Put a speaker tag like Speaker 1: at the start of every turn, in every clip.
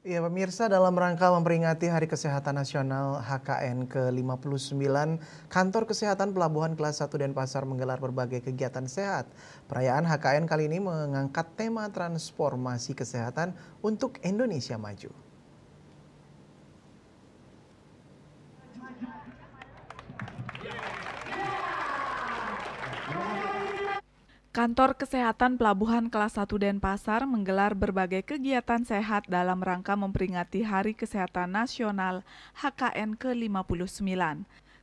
Speaker 1: Ya, pemirsa, dalam rangka memperingati Hari Kesehatan Nasional HKN ke-59, Kantor Kesehatan Pelabuhan Kelas 1 Denpasar menggelar berbagai kegiatan sehat. Perayaan HKN kali ini mengangkat tema transformasi kesehatan untuk Indonesia Maju.
Speaker 2: Kantor Kesehatan Pelabuhan Kelas 1 Denpasar menggelar berbagai kegiatan sehat dalam rangka memperingati Hari Kesehatan Nasional HKN ke-59.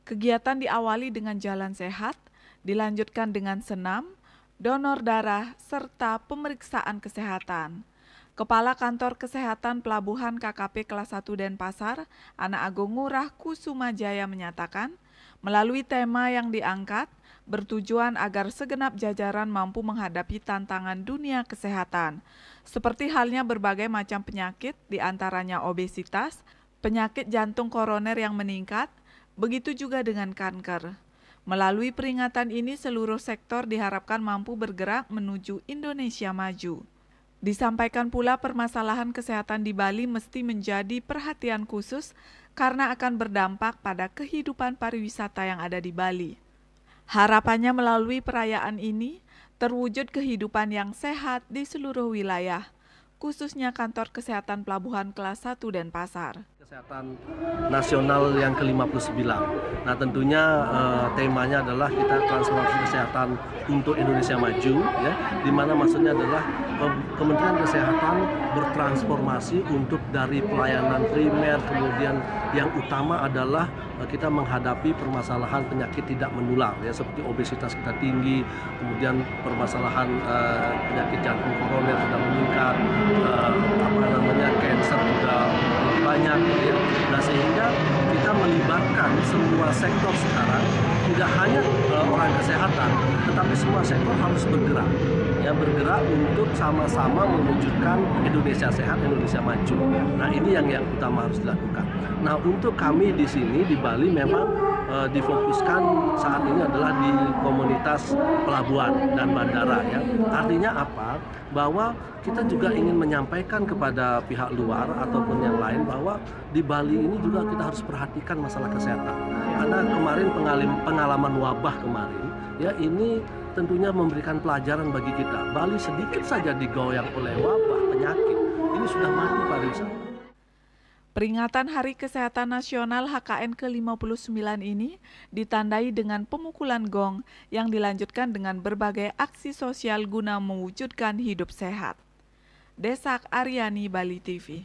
Speaker 2: Kegiatan diawali dengan jalan sehat, dilanjutkan dengan senam, donor darah, serta pemeriksaan kesehatan. Kepala Kantor Kesehatan Pelabuhan KKP Kelas 1 Denpasar, Ana Agung Ngurah Kusumajaya menyatakan, melalui tema yang diangkat, bertujuan agar segenap jajaran mampu menghadapi tantangan dunia kesehatan, seperti halnya berbagai macam penyakit, diantaranya obesitas, penyakit jantung koroner yang meningkat, begitu juga dengan kanker. Melalui peringatan ini, seluruh sektor diharapkan mampu bergerak menuju Indonesia maju. Disampaikan pula permasalahan kesehatan di Bali mesti menjadi perhatian khusus karena akan berdampak pada kehidupan pariwisata yang ada di Bali. Harapannya melalui perayaan ini terwujud kehidupan yang sehat di seluruh wilayah, khususnya Kantor Kesehatan Pelabuhan Kelas 1 Denpasar.
Speaker 3: Kesehatan Nasional yang ke-59. Nah, tentunya temanya adalah kita transformasi kesehatan untuk Indonesia maju, ya, di mana maksudnya adalah Kementerian Kesehatan bertransformasi untuk dari pelayanan primer, kemudian yang utama adalah kita menghadapi permasalahan penyakit tidak menular, ya, seperti obesitas kita tinggi, kemudian permasalahan penyakit jantung koroner sudah meningkat, kanker juga banyak, ya. Nah, sehingga kita melibatkan semua sektor sekarang, tidak hanya orang kesehatan, tetapi semua sektor harus bergerak, ya, bergerak untuk sama-sama mewujudkan Indonesia sehat, Indonesia maju. Nah, ini yang utama harus dilakukan. Nah, untuk kami di sini di Bali memang difokuskan saat ini adalah di komunitas pelabuhan dan bandara, ya. Artinya apa? Bahwa kita juga ingin menyampaikan kepada pihak luar ataupun yang lain bahwa di Bali ini juga kita harus perhatikan masalah kesehatan. Karena kemarin pengalaman wabah kemarin, ya, ini tentunya memberikan pelajaran bagi kita. Bali sedikit saja digoyang oleh wabah penyakit, ini sudah mati pariwisata.
Speaker 2: Peringatan Hari Kesehatan Nasional HKN ke-59 ini ditandai dengan pemukulan gong yang dilanjutkan dengan berbagai aksi sosial guna mewujudkan hidup sehat. Desak Aryani, Bali TV.